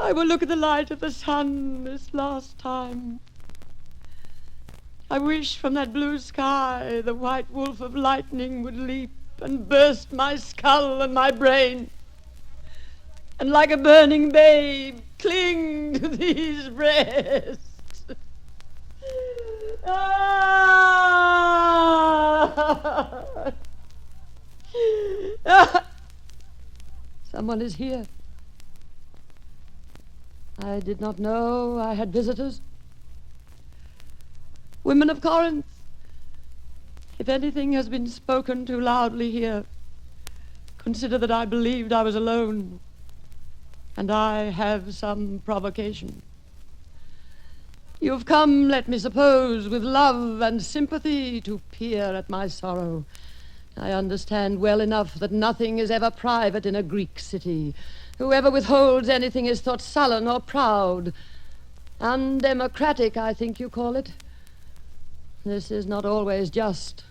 I will look at the light of the sun this last time. I wish from that blue sky the white wolf of lightning would leap and burst my skull and my brain, and like a burning babe cling to these breasts. Someone is here. I did not know I had visitors. Women of Corinth, if anything has been spoken too loudly here, consider that I believed I was alone, and I have some provocation. You have come, let me suppose, with love and sympathy to peer at my sorrow. I understand well enough that nothing is ever private in a Greek city. Whoever withholds anything is thought sullen or proud. Undemocratic, I think you call it. This is not always just.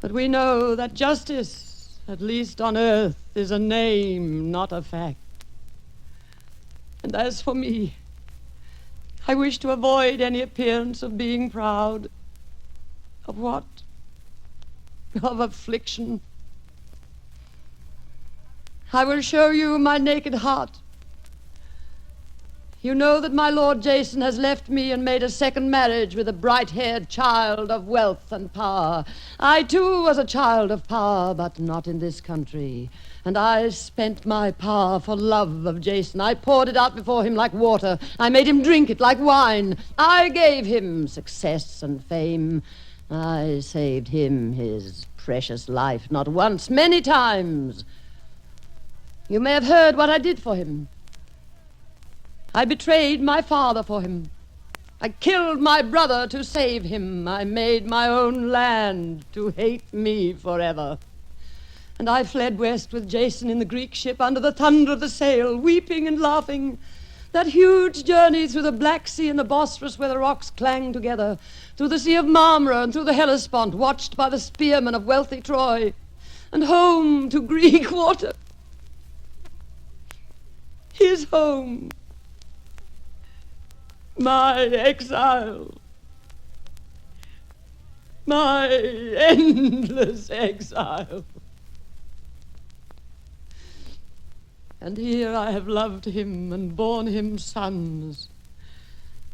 But we know that justice, at least on earth, is a name, not a fact. And as for me, I wish to avoid any appearance of being proud. Of what? Of affliction. I will show you my naked heart. You know that my Lord Jason has left me and made a second marriage with a bright-haired child of wealth and power. I, too, was a child of power, but not in this country. And I spent my power for love of Jason. I poured it out before him like water. I made him drink it like wine. I gave him success and fame. I saved him his precious life, not once, many times. You may have heard what I did for him. I betrayed my father for him. I killed my brother to save him. I made my own land to hate me forever. And I fled west with Jason in the Greek ship under the thunder of the sail, weeping and laughing. That huge journey through the Black Sea and the Bosphorus where the rocks clang together, through the Sea of Marmara and through the Hellespont, watched by the spearmen of wealthy Troy, and home to Greek water. His home. My exile. My endless exile. And here I have loved him and borne him sons.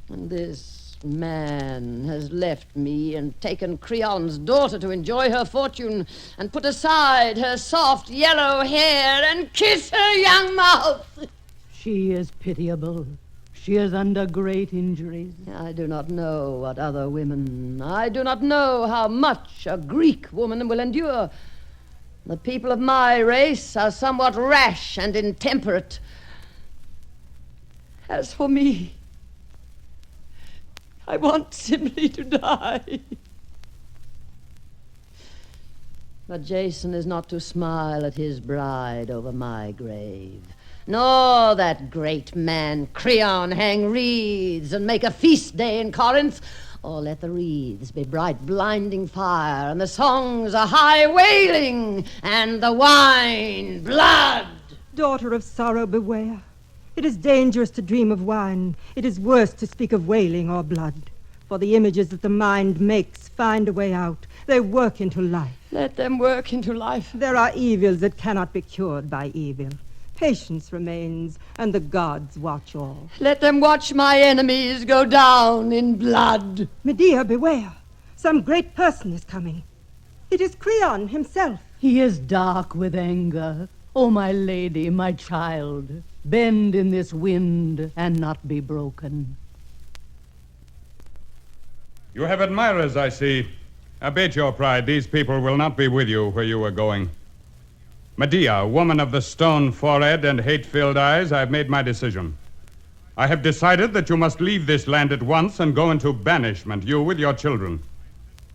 And this man has left me and taken Creon's daughter to enjoy her fortune and put aside her soft yellow hair and kiss her young mouth. She is pitiable. She is under great injuries. I do not know what other women. I do not know how much a Greek woman will endure. The people of my race are somewhat rash and intemperate. As for me, I want simply to die. But Jason is not to smile at his bride over my grave. Nor that great man Creon hang wreaths and make a feast day in Corinth, or let the wreaths be bright blinding fire, and the songs a high wailing, and the wine blood. Daughter of sorrow, beware. It is dangerous to dream of wine. It is worse to speak of wailing or blood. For the images that the mind makes find a way out. They work into life. Let them work into life. There are evils that cannot be cured by evil. Patience remains, and the gods watch all. Let them watch my enemies go down in blood. Medea, beware. Some great person is coming. It is Creon himself. He is dark with anger. Oh, my lady, my child, bend in this wind and not be broken. You have admirers, I see. Abate your pride. These people will not be with you where you are going. Medea, woman of the stone forehead and hate-filled eyes, I have made my decision. I have decided that you must leave this land at once and go into banishment, you with your children.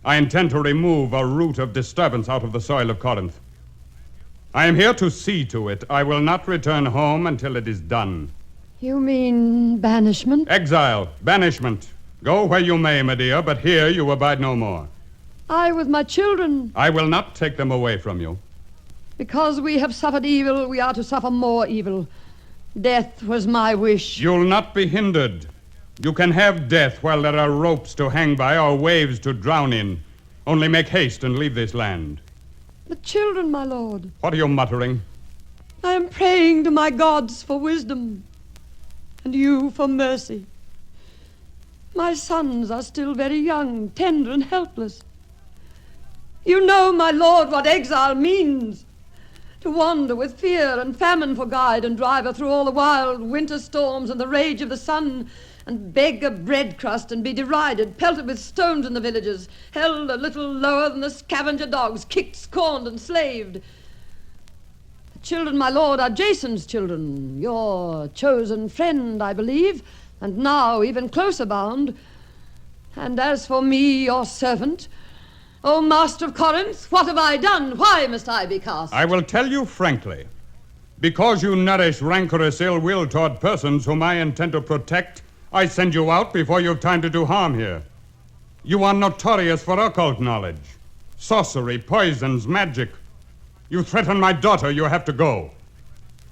I intend to remove a root of disturbance out of the soil of Corinth. I am here to see to it. I will not return home until it is done. You mean banishment? Exile, banishment. Go where you may, Medea, but here you abide no more. I with my children. I will not take them away from you. Because we have suffered evil, we are to suffer more evil. Death was my wish. You'll not be hindered. You can have death while there are ropes to hang by or waves to drown in. Only make haste and leave this land. The children, my lord. What are you muttering? I am praying to my gods for wisdom, and you for mercy. My sons are still very young, tender and helpless. You know, my lord, what exile means. To wander with fear and famine for guide and driver through all the wild winter storms and the rage of the sun, and beg a bread crust and be derided, pelted with stones in the villages, held a little lower than the scavenger dogs, kicked, scorned, and slaved. The children, my lord, are Jason's children, your chosen friend, I believe, and now even closer bound. And as for me, your servant, O master of Corinth, what have I done? Why must I be cast? I will tell you frankly. Because you nourish rancorous ill will toward persons whom I intend to protect, I send you out before you've time to do harm here. You are notorious for occult knowledge, sorcery, poisons, magic. You threaten my daughter, you have to go.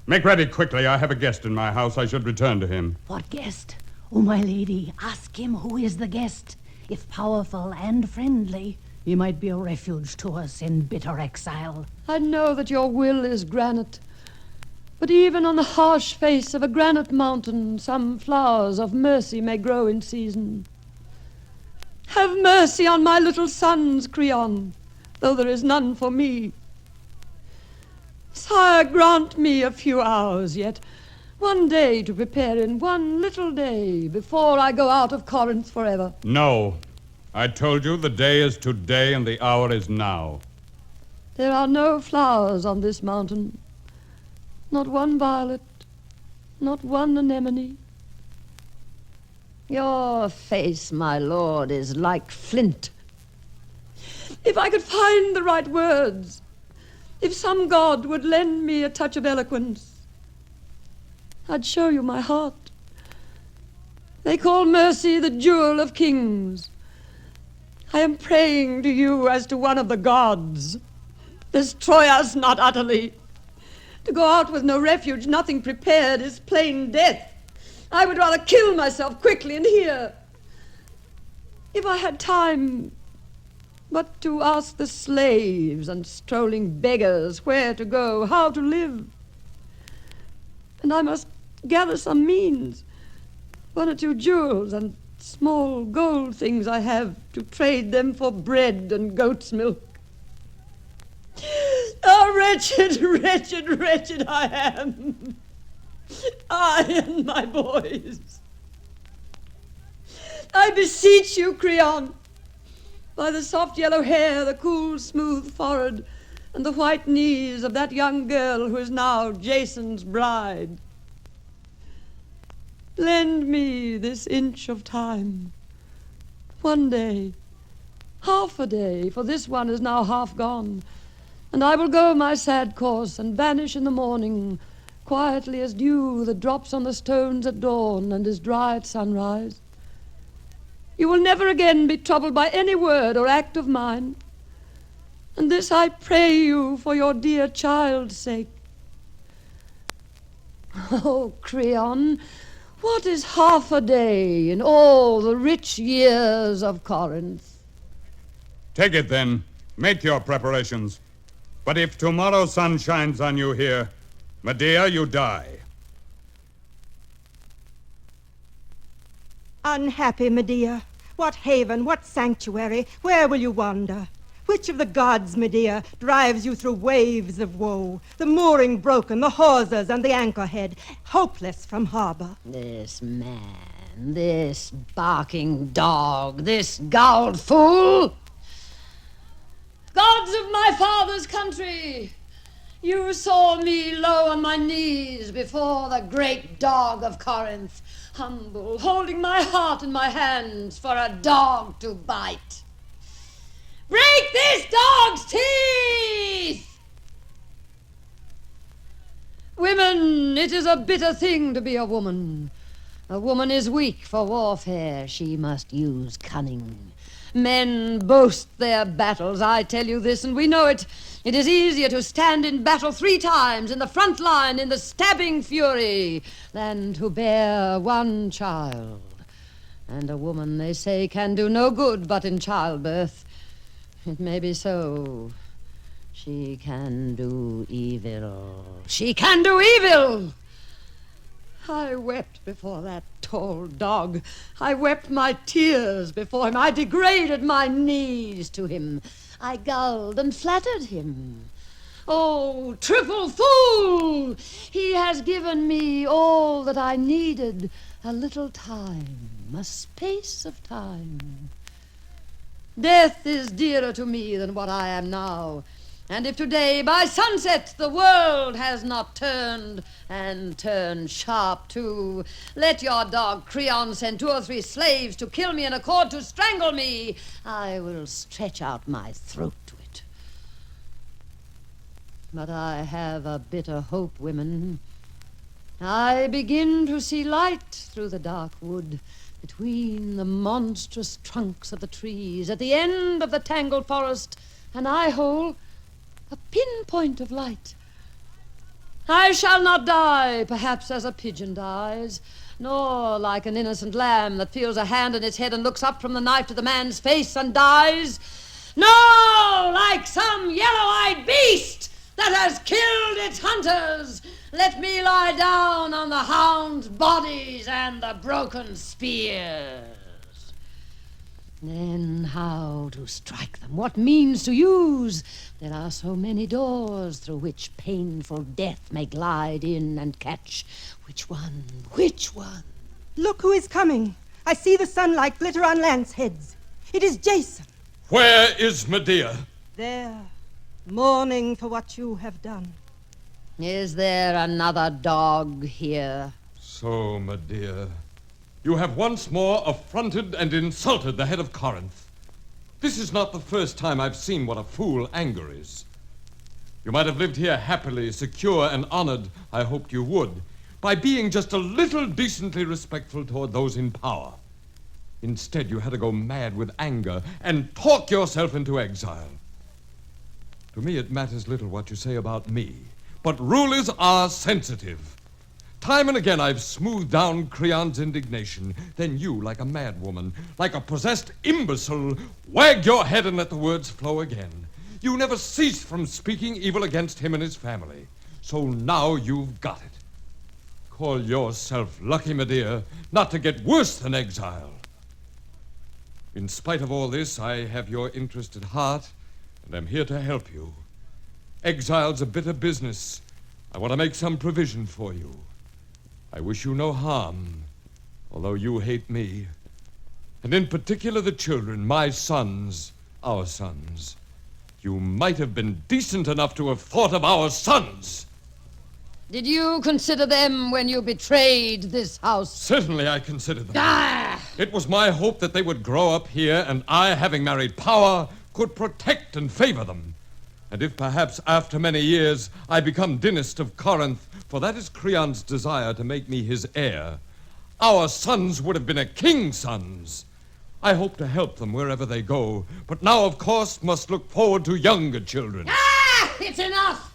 Make ready quickly. I have a guest in my house. I should return to him. What guest? Oh, my lady, ask him who is the guest. If powerful and friendly, he might be a refuge to us in bitter exile. I know that your will is granite, but even on the harsh face of a granite mountain, some flowers of mercy may grow in season. Have mercy on my little sons, Creon, though there is none for me. Sire, grant me a few hours yet, one day to prepare in, one little day, before I go out of Corinth forever. No. I told you the day is today and the hour is now. There are no flowers on this mountain. Not one violet, not one anemone. Your face, my lord, is like flint. If I could find the right words, if some god would lend me a touch of eloquence, I'd show you my heart. They call mercy the jewel of kings. I am praying to you as to one of the gods. Destroy us not utterly. To go out with no refuge, nothing prepared, is plain death. I would rather kill myself quickly and here. If I had time but to ask the slaves and strolling beggars where to go, how to live. And I must gather some means, 1 or 2 jewels and small gold things I have, to trade them for bread and goat's milk. Oh, wretched, wretched, wretched I am. I and my boys. I beseech you, Creon, by the soft yellow hair, the cool, smooth forehead, and the white knees of that young girl who is now Jason's bride. Lend me this inch of time. One day, half a day, for this one is now half gone, and I will go my sad course and vanish in the morning, quietly as dew that drops on the stones at dawn and is dry at sunrise. You will never again be troubled by any word or act of mine, and this I pray you for your dear child's sake. Oh, Creon, what is half a day in all the rich years of Corinth? Take it then. Make your preparations. But if tomorrow sun shines on you here, Medea, you die. Unhappy Medea, what haven, what sanctuary, where will you wander? Which of the gods, Medea, drives you through waves of woe, the mooring broken, the hawsers and the anchorhead, hopeless from harbor? This man, this barking dog, this galled fool. Gods of my father's country, you saw me low on my knees before the great dog of Corinth, humble, holding my heart in my hands for a dog to bite. Break this dog's teeth! Women, it is a bitter thing to be a woman. A woman is weak for warfare. She must use cunning. Men boast their battles, I tell you this, and we know it. It is easier to stand in battle 3 times in the front line in the stabbing fury than to bear one child. And a woman, they say, can do no good but in childbirth. It may be so. She can do evil. She can do evil! I wept before that tall dog. I wept my tears before him. I degraded my knees to him. I gulled and flattered him. Oh, triple fool! He has given me all that I needed. A little time, a space of time. Death is dearer to me than what I am now. And if today, by sunset, the world has not turned, and turned sharp too, let your dog Creon send 2 or 3 slaves to kill me and a cord to strangle me. I will stretch out my throat to it. But I have a bitter hope, women. I begin to see light through the dark wood, between the monstrous trunks of the trees, at the end of the tangled forest, an eye-hole, a pinpoint of light. I shall not die, perhaps as a pigeon dies, nor like an innocent lamb that feels a hand in its head and looks up from the knife to the man's face and dies. No, like some yellow-eyed beast that has killed its hunters. Let me lie down on the hounds' bodies and the broken spears. Then how to strike them? What means to use? There are so many doors through which painful death may glide in and catch. Which one? Which one? Look who is coming. I see the sunlight glitter on lance heads. It is Jason. Where is Medea? There, mourning for what you have done. Is there another dog here? So, Medea, you have once more affronted and insulted the head of Corinth. This is not the first time I've seen what a fool anger is. You might have lived here happily, secure and honored, I hoped you would, by being just a little decently respectful toward those in power. Instead, you had to go mad with anger and talk yourself into exile. To me, it matters little what you say about me, but rulers are sensitive. Time and again I've smoothed down Creon's indignation. Then you, like a madwoman, like a possessed imbecile, wag your head and let the words flow again. You never ceased from speaking evil against him and his family. So now you've got it. Call yourself lucky, Medea, not to get worse than exile. In spite of all this, I have your interest at heart, and I'm here to help you. Exile's a bitter business. I want to make some provision for you. I wish you no harm, although you hate me. And in particular the children, my sons, our sons. You might have been decent enough to have thought of our sons. Did you consider them when you betrayed this house? Certainly I considered them. Ah! It was my hope that they would grow up here, and I, having married power, could protect and favor them. And if perhaps after many years I become dynast of Corinth, for that is Creon's desire to make me his heir, our sons would have been a king's sons. I hope to help them wherever they go, but now, of course, must look forward to younger children. Ah! It's enough!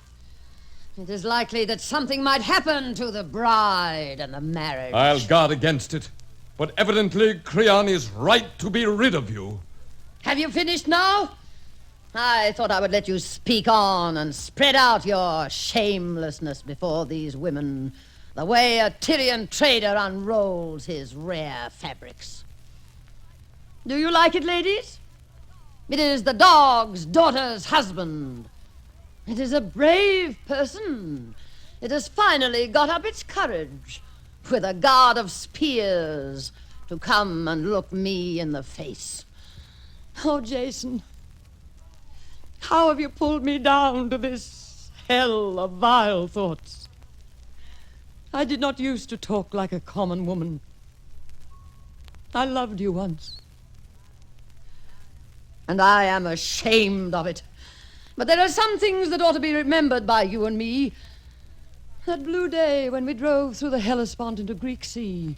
It is likely that something might happen to the bride and the marriage. I'll guard against it, but evidently Creon is right to be rid of you. Have you finished now? I thought I would let you speak on and spread out your shamelessness before these women, the way a Tyrian trader unrolls his rare fabrics. Do you like it, ladies? It is the dog's daughter's husband. It is a brave person. It has finally got up its courage, with a guard of spears, to come and look me in the face. Oh, Jason, how have you pulled me down to this hell of vile thoughts? I did not used to talk like a common woman. I loved you once, and I am ashamed of it. But there are some things that ought to be remembered by you and me. That blue day when we drove through the Hellespont into Greek Sea,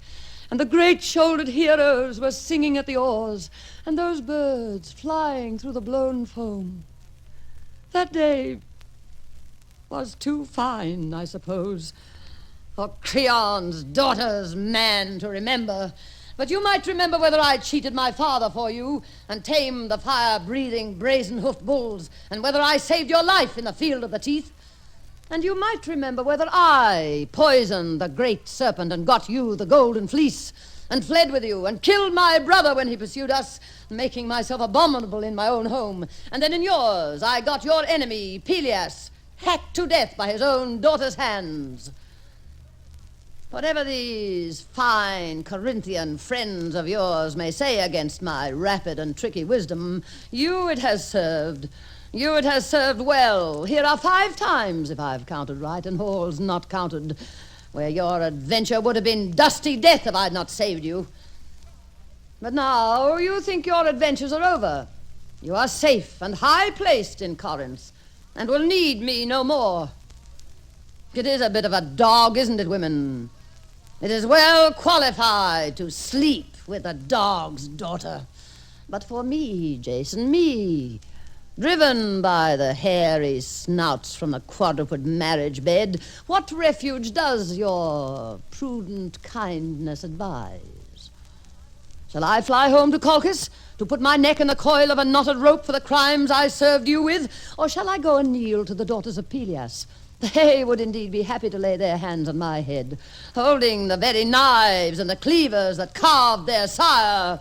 and the great-shouldered heroes were singing at the oars, and those birds flying through the blown foam. That day was too fine, I suppose, for Creon's daughter's man to remember. But you might remember whether I cheated my father for you and tamed the fire-breathing, brazen-hoofed bulls, and whether I saved your life in the field of the teeth. And you might remember whether I poisoned the great serpent and got you the golden fleece, and fled with you, and killed my brother when he pursued us, making myself abominable in my own home. And then in yours I got your enemy, Peleus, hacked to death by his own daughter's hands. Whatever these fine Corinthian friends of yours may say against my rapid and tricky wisdom, you it has served. You it has served well. Here are 5 times, if I've counted right, and all's not counted, where your adventure would have been dusty death if I'd not saved you. But now you think your adventures are over. You are safe and high-placed in Corinth, and will need me no more. It is a bit of a dog, isn't it, women? It is well qualified to sleep with a dog's daughter. But for me, Jason, me, driven by the hairy snouts from the quadruped marriage bed, what refuge does your prudent kindness advise? Shall I fly home to Colchis to put my neck in the coil of a knotted rope for the crimes I served you with? Or shall I go and kneel to the daughters of Peleus? They would indeed be happy to lay their hands on my head, holding the very knives and the cleavers that carved their sire.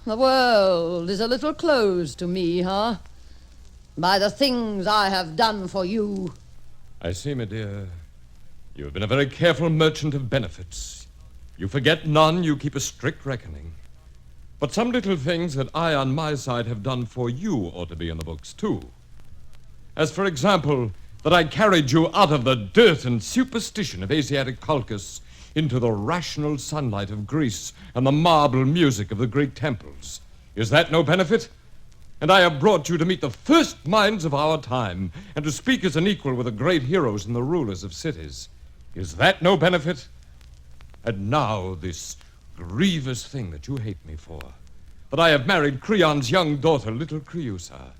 The world is a little closed to me, huh? By the things I have done for you. I see, Medea. You have been a very careful merchant of benefits. You forget none, you keep a strict reckoning. But some little things that I, on my side, have done for you ought to be in the books, too. As, for example, that I carried you out of the dirt and superstition of Asiatic Colchis into the rational sunlight of Greece and the marble music of the Greek temples. Is that no benefit? And I have brought you to meet the first minds of our time and to speak as an equal with the great heroes and the rulers of cities. Is that no benefit? And now this grievous thing that you hate me for, that I have married Creon's young daughter, little Creusa.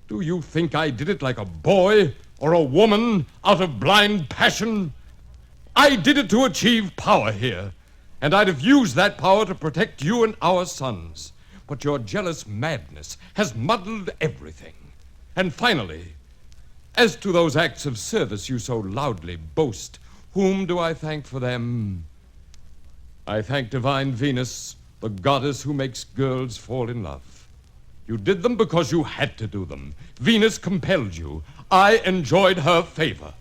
Do you think I did it like a boy or a woman out of blind passion? I did it to achieve power here, and I'd have used that power to protect you and our sons. But your jealous madness has muddled everything. And finally, as to those acts of service you so loudly boast, whom do I thank for them? I thank divine Venus, the goddess who makes girls fall in love. You did them because you had to do them. Venus compelled you. I enjoyed her favor.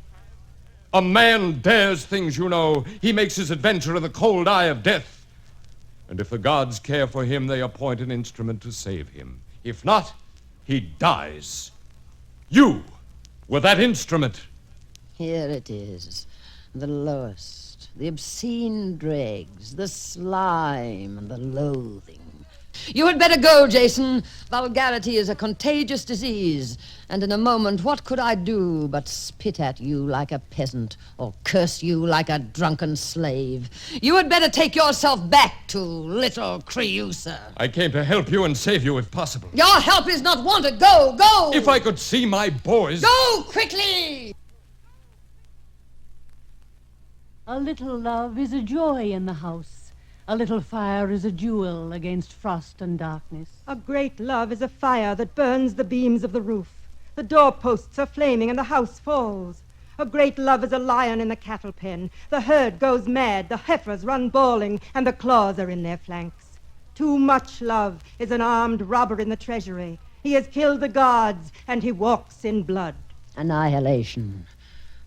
A man dares things, you know. He makes his adventure in the cold eye of death. And if the gods care for him, they appoint an instrument to save him. If not, he dies. You were that instrument. Here it is, the lowest, the obscene dregs, the slime and the loathing. You had better go, Jason. Vulgarity is a contagious disease, and in a moment what could I do but spit at you like a peasant or curse you like a drunken slave? You had better take yourself back to little Creusa. I came to help you and save you if possible. Your help is not wanted. Go, go! If I could see my boys... Go, quickly! A little love is a joy in the house. A little fire is a jewel against frost and darkness. A great love is a fire that burns the beams of the roof. The doorposts are flaming and the house falls. A great love is a lion in the cattle pen. The herd goes mad, the heifers run bawling, and the claws are in their flanks. Too much love is an armed robber in the treasury. He has killed the gods, and he walks in blood. Annihilation.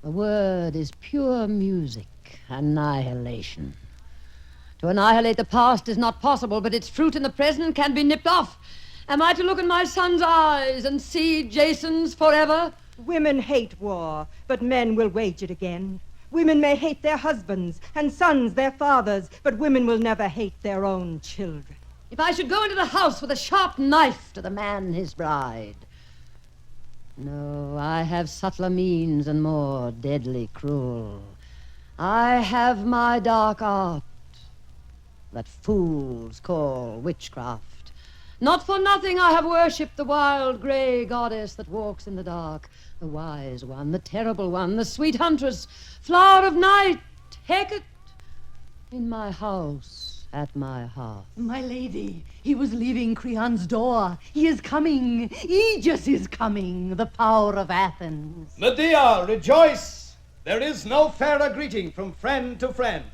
The word is pure music. Annihilation. To annihilate the past is not possible, but its fruit in the present can be nipped off. Am I to look in my son's eyes and see Jason's forever? Women hate war, but men will wage it again. Women may hate their husbands, and sons their fathers, but women will never hate their own children. If I should go into the house with a sharp knife to the man his bride. No, I have subtler means and more deadly cruel. I have my dark art, that fools call witchcraft. Not for nothing I have worshipped the wild grey goddess that walks in the dark, the wise one, the terrible one, the sweet huntress, flower of night, Hecate, in my house, at my hearth. My lady, he was leaving Creon's door. He is coming. Aegis is coming, the power of Athens. Medea, rejoice! There is no fairer greeting from friend to friend.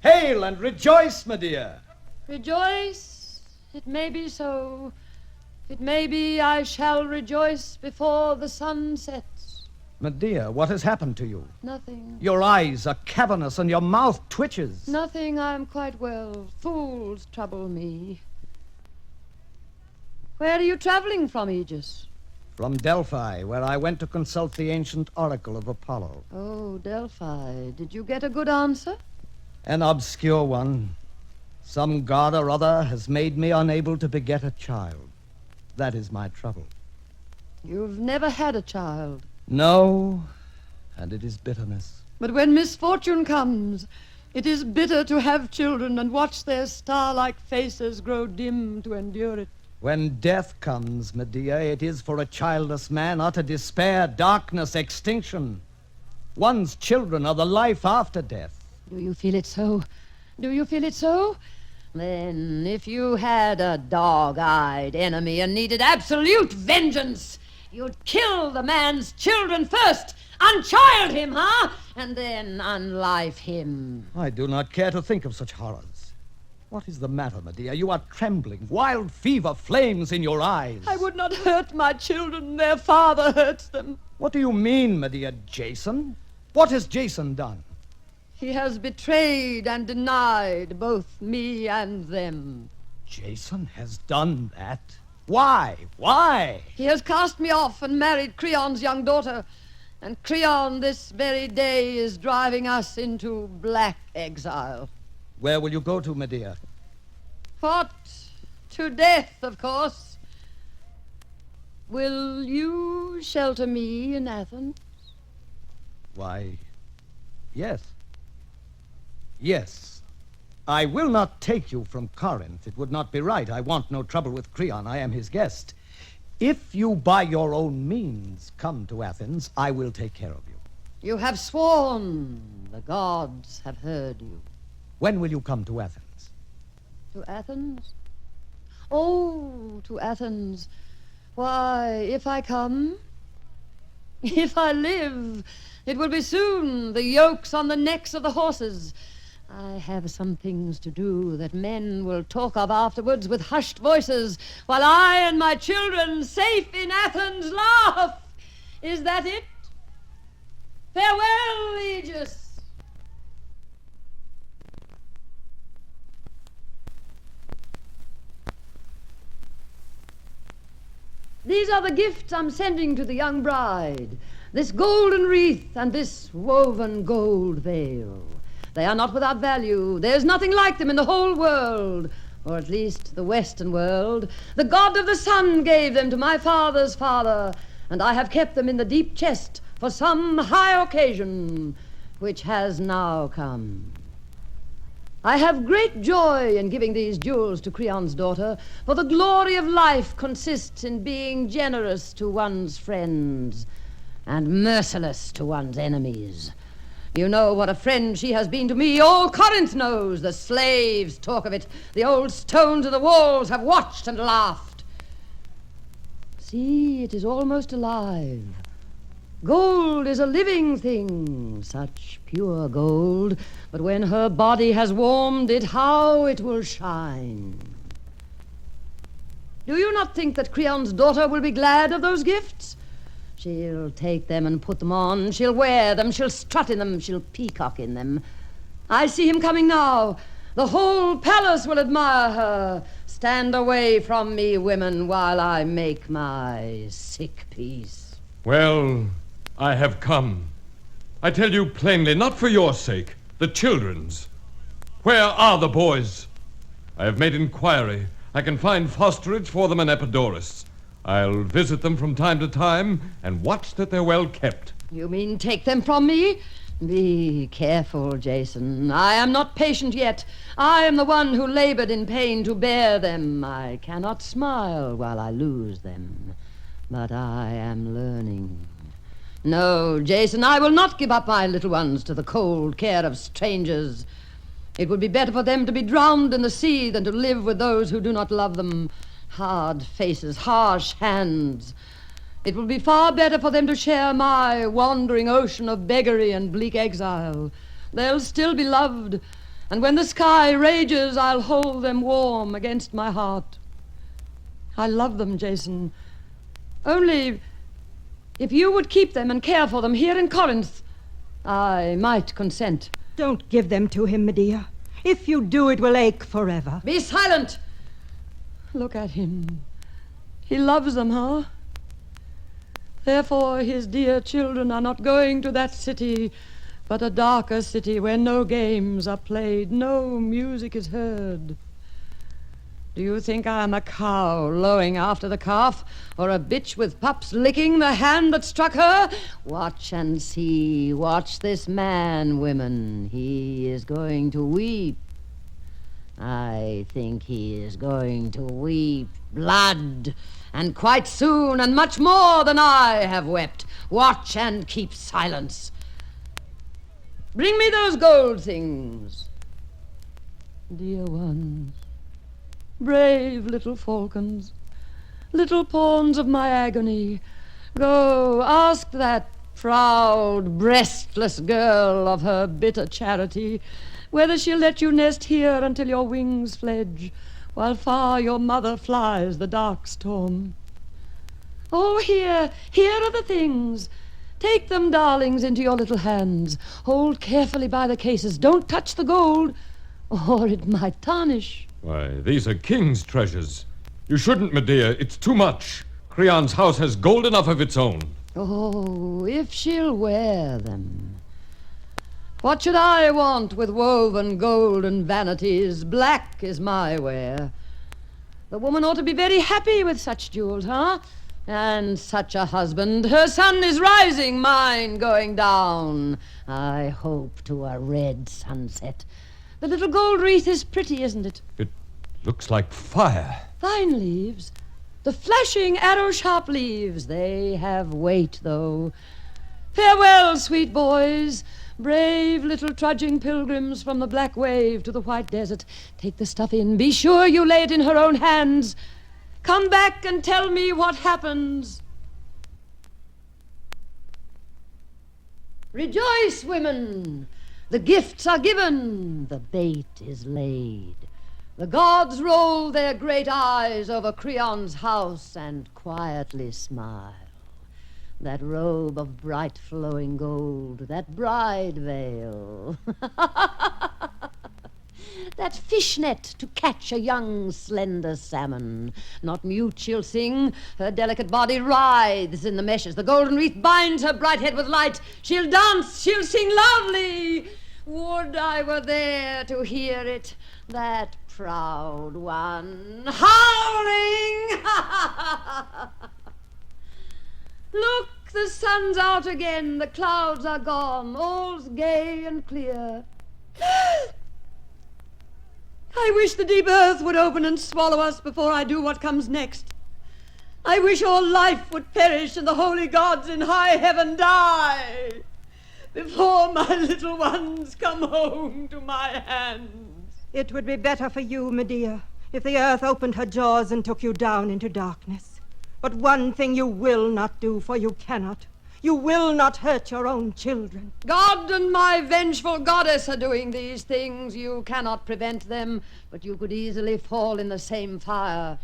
Hail and rejoice, Medea! Rejoice? It may be so. It may be I shall rejoice before the sun sets. Medea, what has happened to you? Nothing. Your eyes are cavernous and your mouth twitches. Nothing, I am quite well. Fools trouble me. Where are you traveling from, Aegis? From Delphi, where I went to consult the ancient oracle of Apollo. Oh, Delphi. Did you get a good answer? An obscure one. Some god or other has made me unable to beget a child. That is my trouble. You've never had a child. No, and it is bitterness. But when misfortune comes, it is bitter to have children and watch their star-like faces grow dim to endure it. When death comes, Medea, it is for a childless man utter despair, darkness, extinction. One's children are the life after death. Do you feel it so? Do you feel it so? Then, if you had a dog-eyed enemy and needed absolute vengeance, you'd kill the man's children first, unchild him, huh? And then unlife him. I do not care to think of such horrors. What is the matter, Medea? You are trembling. Wild fever flames in your eyes. I would not hurt my children. Their father hurts them. What do you mean, Medea? Jason? What has Jason done? He has betrayed and denied both me and them. Jason has done that? Why? Why? He has cast me off and married Creon's young daughter. And Creon this very day is driving us into black exile. Where will you go to, Medea? What? To death, of course. Will you shelter me in Athens? Why, yes. Yes. I will not take you from Corinth. It would not be right. I want no trouble with Creon. I am his guest. If you, by your own means, come to Athens, I will take care of you. You have sworn. The gods have heard you. When will you come to Athens? To Athens? Oh, to Athens. Why, if I come, if I live, it will be soon. The yokes on the necks of the horses. I have some things to do that men will talk of afterwards with hushed voices, while I and my children, safe in Athens, laugh. Is that it? Farewell, Aegis. These are the gifts I'm sending to the young bride. This golden wreath and this woven gold veil. They are not without value. There's nothing like them in the whole world, or at least the Western world. The god of the sun gave them to my father's father, and I have kept them in the deep chest for some high occasion, which has now come. I have great joy in giving these jewels to Creon's daughter, for the glory of life consists in being generous to one's friends and merciless to one's enemies. You know what a friend she has been to me. All Corinth knows. The slaves talk of it. The old stones of the walls have watched and laughed. See, it is almost alive. Gold is a living thing, such pure gold. But when her body has warmed it, how it will shine. Do you not think that Creon's daughter will be glad of those gifts? She'll take them and put them on. She'll wear them. She'll strut in them. She'll peacock in them. I see him coming now. The whole palace will admire her. Stand away from me, women, while I make my sick peace. Well, I have come. I tell you plainly, not for your sake, the children's. Where are the boys? I have made inquiry. I can find fosterage for them in Epidaurus. I'll visit them from time to time and watch that they're well kept. You mean take them from me? Be careful, Jason. I am not patient yet. I am the one who labored in pain to bear them. I cannot smile while I lose them. But I am learning. No, Jason, I will not give up my little ones to the cold care of strangers. It would be better for them to be drowned in the sea than to live with those who do not love them. Hard faces, harsh hands. It would be far better for them to share my wandering ocean of beggary and bleak exile. They'll still be loved, and when the sky rages, I'll hold them warm against my heart. I love them, Jason. Only, if you would keep them and care for them here in Corinth, I might consent. Don't give them to him, Medea. If you do, it will ache forever. Be silent! Look at him. He loves them, huh? Therefore his dear children are not going to that city, but a darker city where no games are played, no music is heard. Do you think I am a cow lowing after the calf, or a bitch with pups licking the hand that struck her? Watch and see. Watch this man, women. He is going to weep. I think he is going to weep blood, and quite soon, and much more than I have wept. Watch and keep silence. Bring me those gold things. Dear ones, brave little falcons, little pawns of my agony, go ask that proud, breastless girl of her bitter charity whether she'll let you nest here until your wings fledge, while far your mother flies the dark storm. Oh, here are the things. Take them, darlings, into your little hands. Hold carefully by the cases. Don't touch the gold, or it might tarnish. Why, these are king's treasures. You shouldn't, Medea. It's too much. Creon's house has gold enough of its own. Oh, if she'll wear them. What should I want with woven golden vanities? Black is my wear. The woman ought to be very happy with such jewels, huh? And such a husband. Her sun is rising, mine going down. I hope to a red sunset. The little gold wreath is pretty, isn't it? It looks like fire. Vine leaves. The flashing, arrow-sharp leaves. They have weight, though. Farewell, sweet boys. Brave little trudging pilgrims from the black wave to the white desert. Take the stuff in. Be sure you lay it in her own hands. Come back and tell me what happens. Rejoice, women. The gifts are given. The bait is laid. The gods roll their great eyes over Creon's house and quietly smile. That robe of bright flowing gold, that bride veil, that fishnet to catch a young slender salmon. Not mute she'll sing, her delicate body writhes in the meshes. The golden wreath binds her bright head with light. She'll dance, she'll sing loudly. Would I were there to hear it, that proud one howling. Look, the sun's out again, the clouds are gone, all's gay and clear. I wish the deep earth would open and swallow us before I do what comes next. I wish all life would perish and the holy gods in high heaven die before my little ones come home to my hands. It would be better for you, Medea, if the earth opened her jaws and took you down into darkness. But one thing you will not do, for you cannot. You will not hurt your own children. God and my vengeful goddess are doing these things. You cannot prevent them, but you could easily fall in the same fire.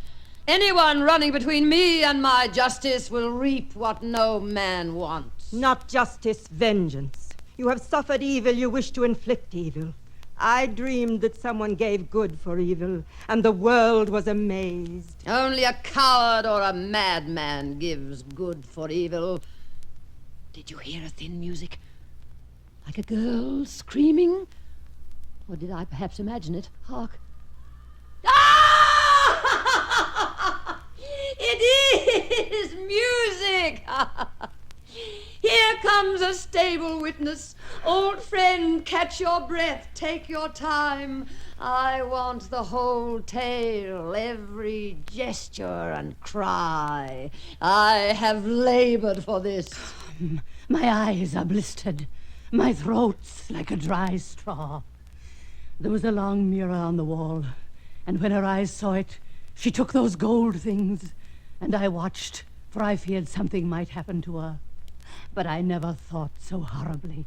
Anyone running between me and my justice will reap what no man wants. Not justice, vengeance. You have suffered evil, you wish to inflict evil. I dreamed that someone gave good for evil, and the world was amazed. Only a coward or a madman gives good for evil. Did you hear a thin music? Like a girl screaming? Or did I perhaps imagine it? Hark. Ah! It is music! Here comes a stable witness. Old friend, catch your breath, take your time. I want the whole tale, every gesture and cry. I have labored for this. My eyes are blistered. My throat's like a dry straw. There was a long mirror on the wall, and when her eyes saw it, she took those gold things, and I watched, for I feared something might happen to her. But I never thought so horribly.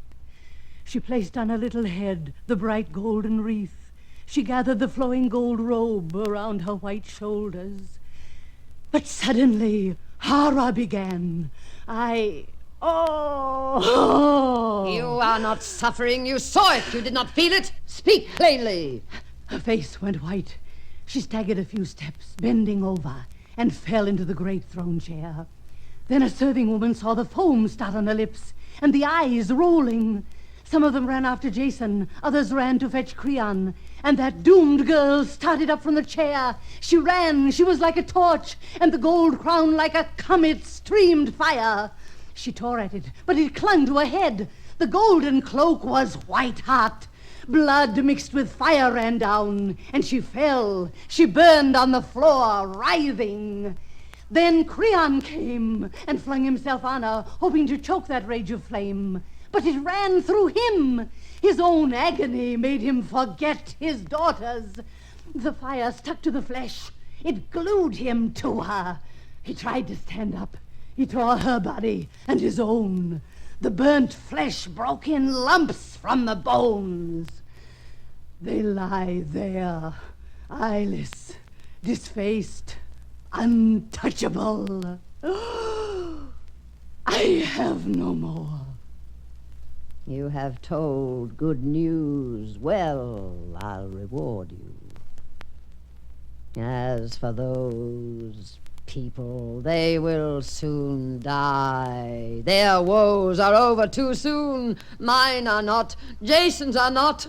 She placed on her little head the bright golden wreath. She gathered the flowing gold robe around her white shoulders. But suddenly, horror began. Oh! You are not suffering. You saw it. You did not feel it. Speak plainly. Her face went white. She staggered a few steps, bending over, and fell into the great throne chair. Then a serving woman saw the foam start on her lips, and the eyes rolling. Some of them ran after Jason, others ran to fetch Creon, and that doomed girl started up from the chair. She ran, she was like a torch, and the gold crown like a comet streamed fire. She tore at it, but it clung to her head. The golden cloak was white hot. Blood mixed with fire ran down, and she fell. She burned on the floor, writhing. Then Creon came and flung himself on her, hoping to choke that rage of flame. But it ran through him. His own agony made him forget his daughters. The fire stuck to the flesh. It glued him to her. He tried to stand up. He tore her body and his own. The burnt flesh broke in lumps from the bones. They lie there, eyeless, disfaced, untouchable. I have no more. You have told good news. Well, I'll reward you. As for those people, they will soon die. Their woes are over too soon. Mine are not. Jason's are not.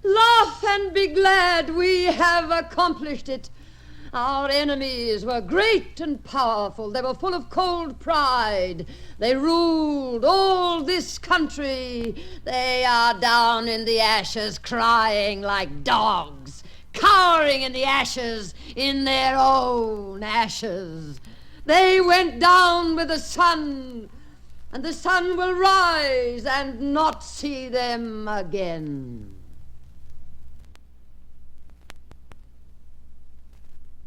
Laugh and be glad, we have accomplished it. Our enemies were great and powerful. They were full of cold pride. They ruled all this country. They are down in the ashes, crying like dogs, cowering in the ashes, in their own ashes. They went down with the sun, and the sun will rise and not see them again.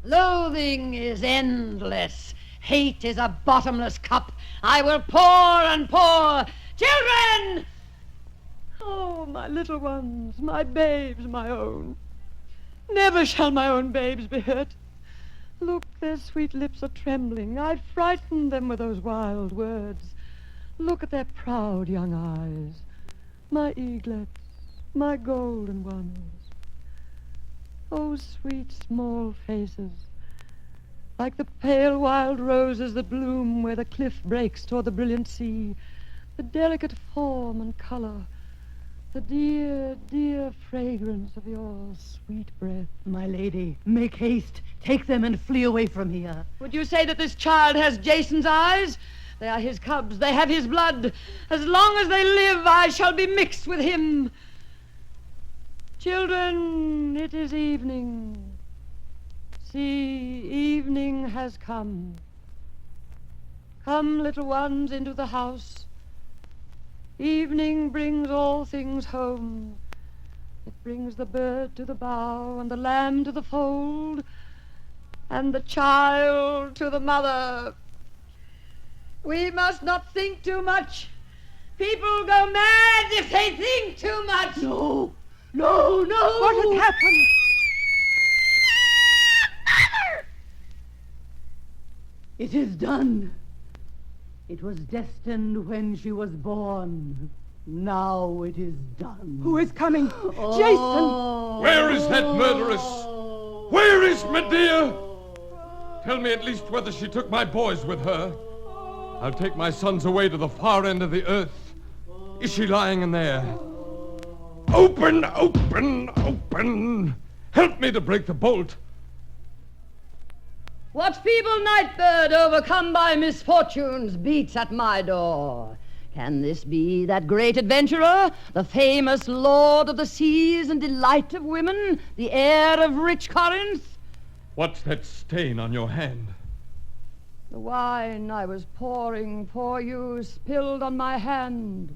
Loathing is endless. Hate is a bottomless cup. I will pour and pour. Children! Oh, my little ones, my babes, my own. Never shall my own babes be hurt. Look, their sweet lips are trembling. I'd frightened them with those wild words. Look at their proud young eyes. My eaglets, my golden ones. Oh, sweet small faces, like the pale wild roses that bloom where the cliff breaks toward the brilliant sea, the delicate form and color, the dear, dear fragrance of your sweet breath. My lady, make haste. Take them and flee away from here. Would you say that this child has Jason's eyes? They are his cubs. They have his blood. As long as they live, I shall be mixed with him. Children, it is evening. See, evening has come. Come, little ones, into the house. Evening brings all things home. It brings the bird to the bough, and the lamb to the fold, and the child to the mother. We must not think too much. People go mad if they think too much. No, no, no. What has happened? Mother! It is done. It was destined when she was born. Now it is done. Who is coming? Jason! Where is that murderess? Where is Medea? Tell me at least whether she took my boys with her. I'll take my sons away to the far end of the earth. Is she lying in there? Open, open, open! Help me to break the bolt. What feeble night bird overcome by misfortunes beats at my door? Can this be that great adventurer, the famous lord of the seas and delight of women, the heir of rich Corinth? What's that stain on your hand? The wine I was pouring for you spilled on my hand.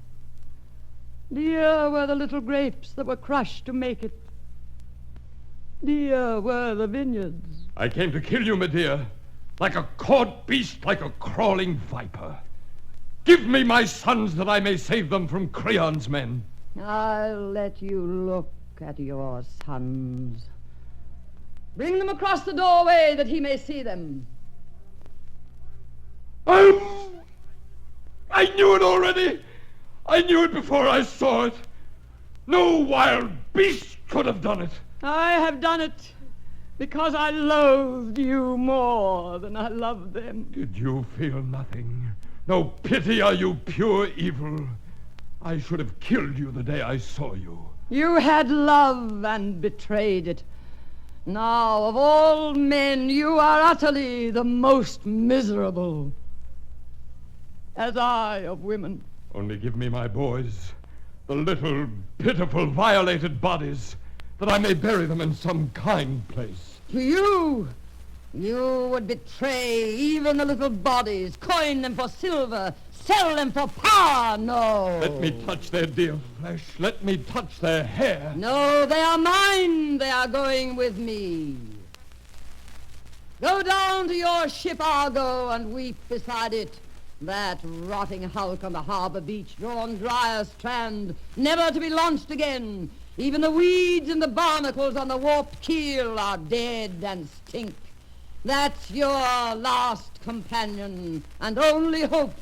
Dear were the little grapes that were crushed to make it. Dear were the vineyards. I came to kill you, Medea, like a caught beast, like a crawling viper. Give me my sons that I may save them from Creon's men. I'll let you look at your sons. Bring them across the doorway that he may see them. I knew it already. I knew it before I saw it. No wild beast could have done it. I have done it because I loathed you more than I loved them. Did you feel nothing? No pity? Are you pure evil? I should have killed you the day I saw you. You had love and betrayed it. Now, of all men, you are utterly the most miserable. As I of women. Only give me my boys, the little, pitiful, violated bodies, that I may bury them in some kind place. To you, you would betray even the little bodies, coin them for silver, sell them for power. No. Let me touch their dear flesh. Let me touch their hair. No, they are mine. They are going with me. Go down to your ship Argo and weep beside it. That rotting hulk on the harbor beach, drawn dry as strand, never to be launched again. Even the weeds and the barnacles on the warped keel are dead and stink. That's your last companion and only hope.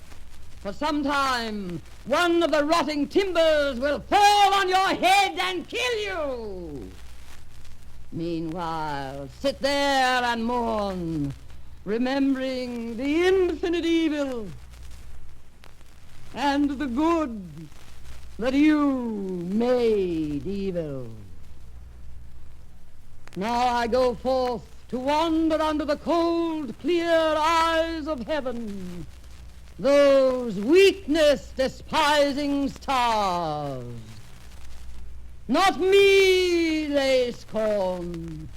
For some time, one of the rotting timbers will fall on your head and kill you. Meanwhile, sit there and mourn, remembering the infinite evil and the good that you made evil. Now I go forth to wander under the cold, clear eyes of heaven, those weakness-despising stars. Not me they scorn,